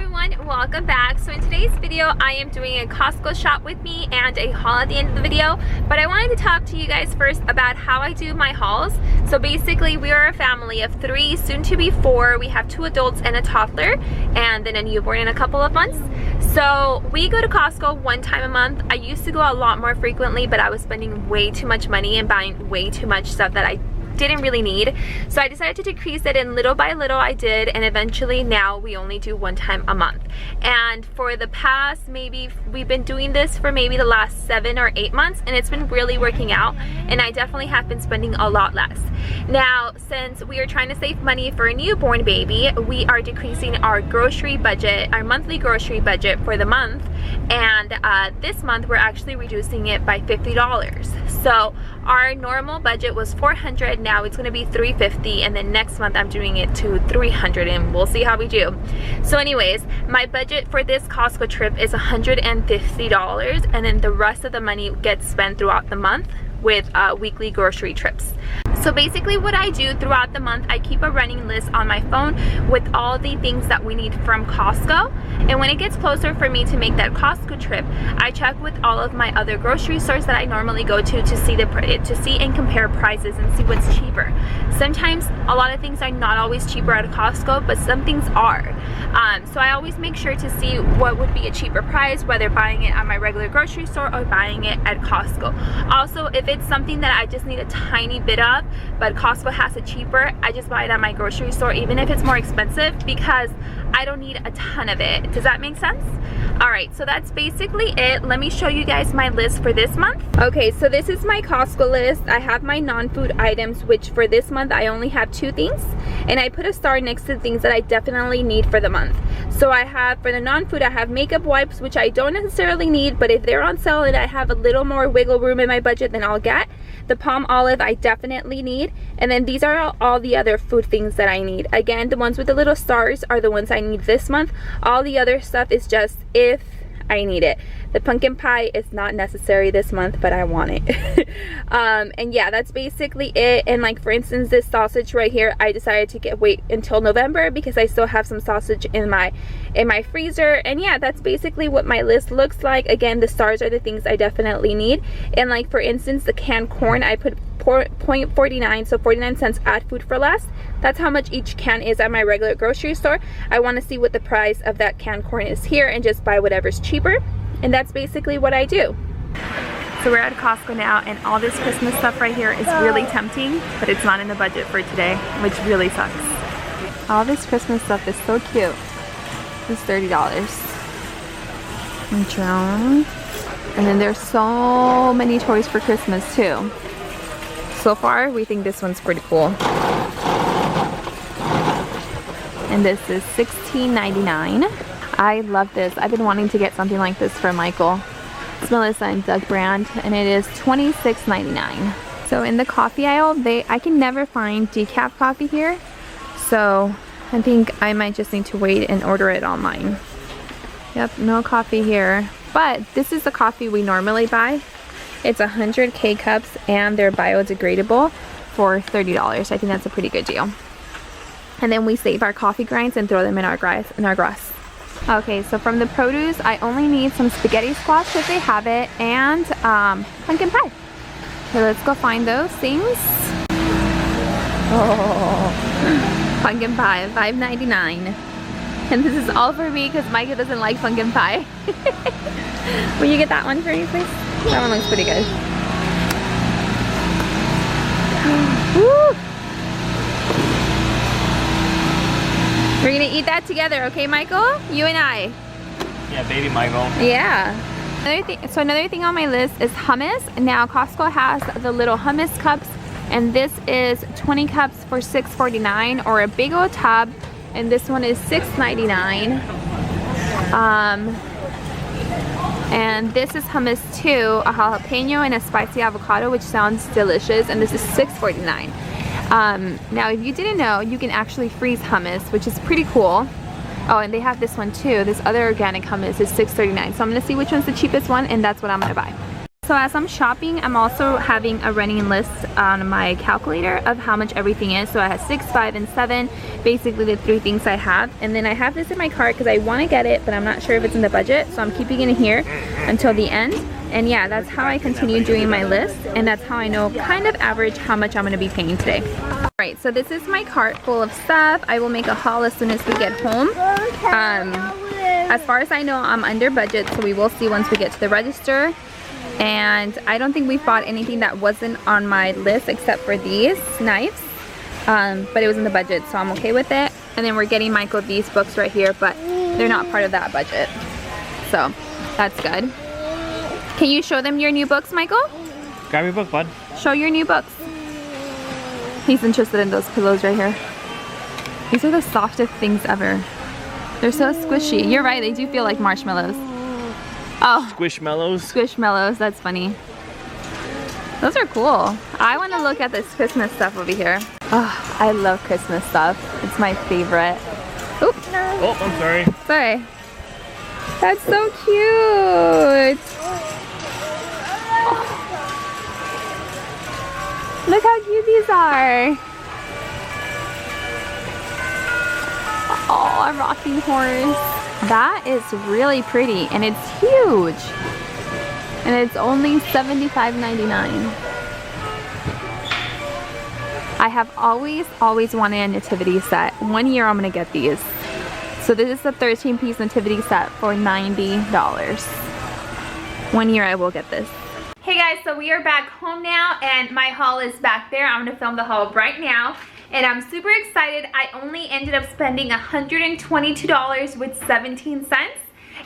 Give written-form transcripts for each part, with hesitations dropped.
everyone, welcome back. So in today's video I am doing a Costco shop with me and a haul at the end of the video, but I wanted to talk to you guys first about how I do my hauls. So basically we are a family of 3, soon to be 4. We have 2 adults and a toddler and then a newborn in a couple of months. So we go to Costco 1 time a month. I used to go a lot more frequently, but I was spending way too much money and buying way too much stuff that I didn't really need. So I decided to decrease it, and little by little I did, and eventually now we only do 1 time a month. And for the past, maybe we've been doing this for maybe the last 7 or 8 months, and it's been really working out, and I definitely have been spending a lot less. Now, since we are trying to save money for a newborn baby, we are decreasing our grocery budget, our monthly grocery budget for the month, and this month we're actually reducing it by $50. So our normal budget was $400, now it's going to be $350, and then next month I'm doing it to $300, and we'll see how we do. So anyways, my budget for this Costco trip is $150, and then the rest of the money gets spent throughout the month with weekly grocery trips. So basically what I do throughout the month, I keep a running list on my phone with all the things that we need from Costco, and when it gets closer for me to make that Costco trip, I check with all of my other grocery stores that I normally go to see and compare prices and see what's cheaper. Sometimes a lot of things are not always cheaper at Costco, but some things are. So I always make sure to see what would be a cheaper price, whether buying it at my regular grocery store or buying it at Costco. Also, if it's something that I just need a tiny bit of, but Costco has it cheaper, I just buy it at my grocery store, even if it's more expensive, because I don't need a ton of it. Does that make sense? Alright, so that's basically it. Let me show you guys my list for this month. Okay, so this is my Costco list. I have my non-food items, which for this month I only have 2 things, and I put a star next to the things that I definitely need for the month. So I have, for the non-food, I have makeup wipes, which I don't necessarily need, but if they're on sale and I have a little more wiggle room in my budget, then I'll get. The palm olive I definitely need, and then these are all the other food things that I need. Again, the ones with the little stars are the ones I need this month. All the other stuff is just if I need it. The pumpkin pie is not necessary this month, but I want it. And yeah, that's basically it. And like, for instance, this sausage right here, I decided to wait until November because I still have some sausage in my freezer. And yeah, that's basically what my list looks like. Again, the stars are the things I definitely need. And like, for instance, the canned corn, I put 0.49, so 49 cents at Food for Less. That's how much each can is at my regular grocery store. I want to see what the price of that canned corn is here and just buy whatever's cheaper. And that's basically what I do. So we're at Costco now, and all this Christmas stuff right here is really tempting, but it's not in the budget for today, which really sucks. All this Christmas stuff is so cute. It's $30. And then there's so many toys for Christmas too. So far, we think this one's pretty cool. And this is $16.99. I love this. I've been wanting to get something like this for Michael. It's Melissa and Doug brand, and it is $26.99. So in the coffee aisle, I can never find decaf coffee here. So I think I might just need to wait and order it online. Yep, no coffee here. But this is the coffee we normally buy. It's 100 K-cups, and they're biodegradable for $30. I think that's a pretty good deal. And then we save our coffee grinds and throw them in our grass. Okay, so from the produce, I only need some spaghetti squash if they have it, and pumpkin pie. So let's go find those things. Oh, pumpkin pie, $5.99. And this is all for me because Micah doesn't like pumpkin pie. Will you get that one for me, please? That one looks pretty good. Woo! We're gonna eat that together, okay, Michael? You and I. Yeah, baby Michael. Yeah. Another thing on my list is hummus. Now Costco has the little hummus cups, and this is 20 cups for $6.49, or a big old tub, and this one is $6.99. And this is hummus too, a jalapeno and a spicy avocado, which sounds delicious, and this is $6.49. Now if you didn't know, you can actually freeze hummus, which is pretty cool. Oh, and they have this one too. This other organic hummus is $6.39. So I'm gonna see which one's the cheapest one, and that's what I'm gonna buy. So as I'm shopping, I'm also having a running list on my calculator of how much everything is. So I have 6, 5, and 7, basically the 3 things I have. And then I have this in my cart because I want to get it, but I'm not sure if it's in the budget. So I'm keeping it in here until the end. And yeah, that's how I continue doing my list. And that's how I know kind of average how much I'm going to be paying today. Alright, so this is my cart full of stuff. I will make a haul as soon as we get home. As far as I know, I'm under budget, so we will see once we get to the register. And I don't think we bought anything that wasn't on my list except for these knives. But it was in the budget, so I'm okay with it. And then we're getting Michael these books right here, but they're not part of that budget. So that's good. Can you show them your new books, Michael? Grab your book, bud. Show your new books. He's interested in those pillows right here. These are the softest things ever. They're so squishy. You're right, they do feel like marshmallows. Oh. Squishmallows. Squishmallows, that's funny. Those are cool. I want to look at this Christmas stuff over here. Oh, I love Christmas stuff. It's my favorite. Oop. Oh, I'm sorry. Sorry. That's so cute. Oh. Look how cute these are. Oh, a rocking horse. That is really pretty, and it's huge. And it's only $75.99. I have always wanted a nativity set. One year I'm gonna get these. So this is a 13-piece nativity set for $90. One year I will get this. Hey guys, so we are back home now, and my haul is back there. I'm gonna film the haul right now. And I'm super excited. I only ended up spending $122 with 17 cents.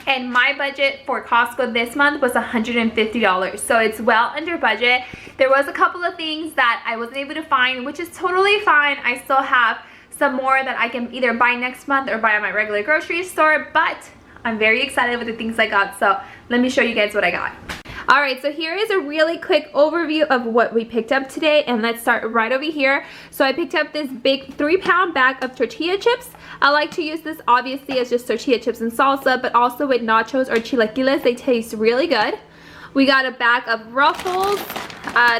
And my budget for Costco this month was $150. So it's well under budget. There was a couple of things that I wasn't able to find, which is totally fine. I still have some more that I can either buy next month or buy at my regular grocery store. But I'm very excited with the things I got. So let me show you guys what I got. Alright, so here is a really quick overview of what we picked up today, and let's start right over here. So I picked up this big 3-pound bag of tortilla chips. I like to use this obviously as just tortilla chips and salsa, but also with nachos or chilaquiles. They taste really good. We got a bag of Ruffles.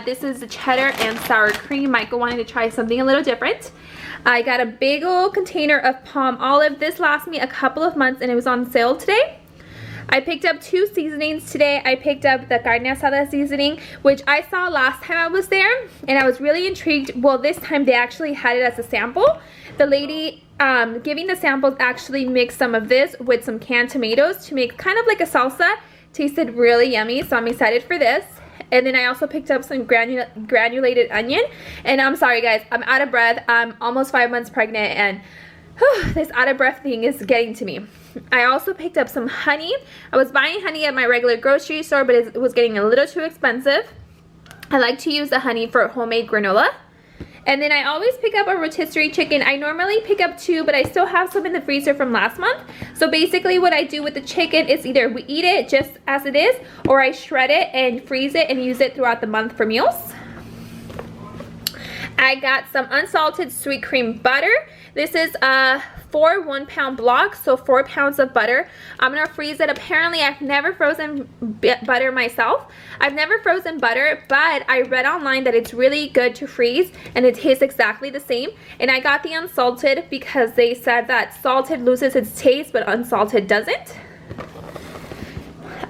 This is the cheddar and sour cream. Michael wanted to try something a little different. I got a big old container of palm olive. This lasts me a couple of months and it was on sale today. I picked up 2 seasonings today. I picked up the carne asada seasoning, which I saw last time I was there, and I was really intrigued. Well, this time they actually had it as a sample. The lady giving the samples actually mixed some of this with some canned tomatoes to make kind of like a salsa. Tasted really yummy, so I'm excited for this. And then I also picked up some granulated onion. And I'm sorry guys, I'm out of breath. I'm almost 5 months pregnant, and this out of breath thing is getting to me. I also picked up some honey. I was buying honey at my regular grocery store, but it was getting a little too expensive. I like to use the honey for homemade granola. And then I always pick up a rotisserie chicken. I normally pick up 2, but I still have some in the freezer from last month. So basically what I do with the chicken is either we eat it just as it is, or I shred it and freeze it and use it throughout the month for meals. I got some unsalted sweet cream butter. This is 4 1-pound blocks, so 4 pounds of butter. I'm gonna freeze it. Apparently I've never frozen butter myself. I've never frozen butter, but I read online that it's really good to freeze and it tastes exactly the same. And I got the unsalted because they said that salted loses its taste but unsalted doesn't.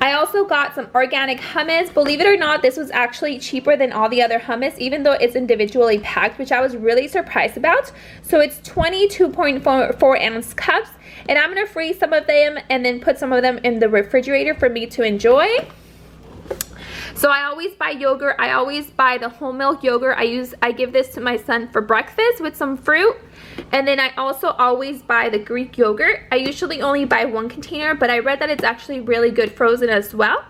I also got some organic hummus. Believe it or not, this was actually cheaper than all the other hummus, even though it's individually packed, which I was really surprised about. So it's 22.4 ounce cups, and I'm gonna freeze some of them and then put some of them in the refrigerator for me to enjoy. So I always buy yogurt. I always buy the whole milk yogurt. I give this to my son for breakfast with some fruit. And then I also always buy the Greek yogurt. I usually only buy 1 container, but I read that it's actually really good frozen as well.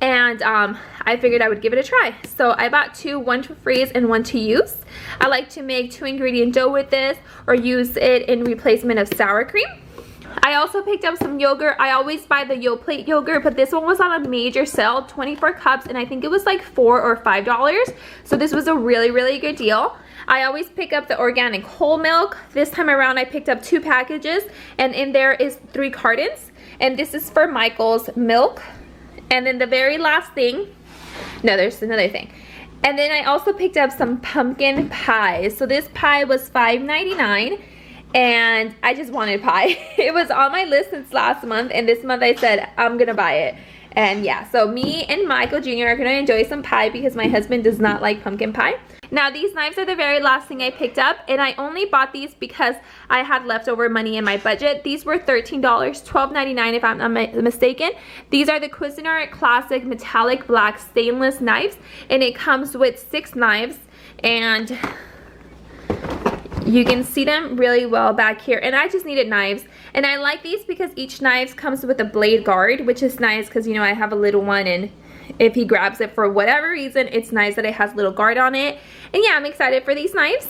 And I figured I would give it a try. So I bought 2, 1 to freeze and 1 to use. I like to make 2-ingredient dough with this or use it in replacement of sour cream. I also picked up some yogurt. I always buy the Yoplait yogurt, but this one was on a major sale, 24 cups, and I think it was like $4 or $5. So this was a really, really good deal. I always pick up the organic whole milk. This time around I picked up 2 packages, and in there is 3 cartons. And this is for Michael's milk. And then the very last thing, No, there's another thing. And then I also picked up some pumpkin pies. So this pie was $5.99 and I just wanted pie. It was on my list since last month, and this month I said I'm gonna buy it. And yeah, so me and Michael Jr. are gonna enjoy some pie because my husband does not like pumpkin pie. Now these knives are the very last thing I picked up, and I only bought these because I had leftover money in my budget. These were $13, $12.99 if I'm not mistaken. These are the Cuisinart Classic Metallic Black Stainless knives, and it comes with 6 knives, and you can see them really well back here. And I just needed knives, and I like these because each knife comes with a blade guard, which is nice because, you know, I have a little one, and if he grabs it for whatever reason, it's nice that it has a little guard on it. And yeah, I'm excited for these knives.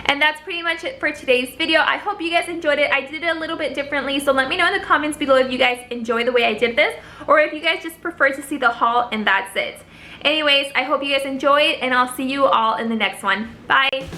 And that's pretty much it for today's video. I hope you guys enjoyed it. I did it a little bit differently, so let me know in the comments below if you guys enjoy the way I did this, or if you guys just prefer to see the haul and that's it. Anyways, I hope you guys enjoyed, and I'll see you all in the next one. Bye.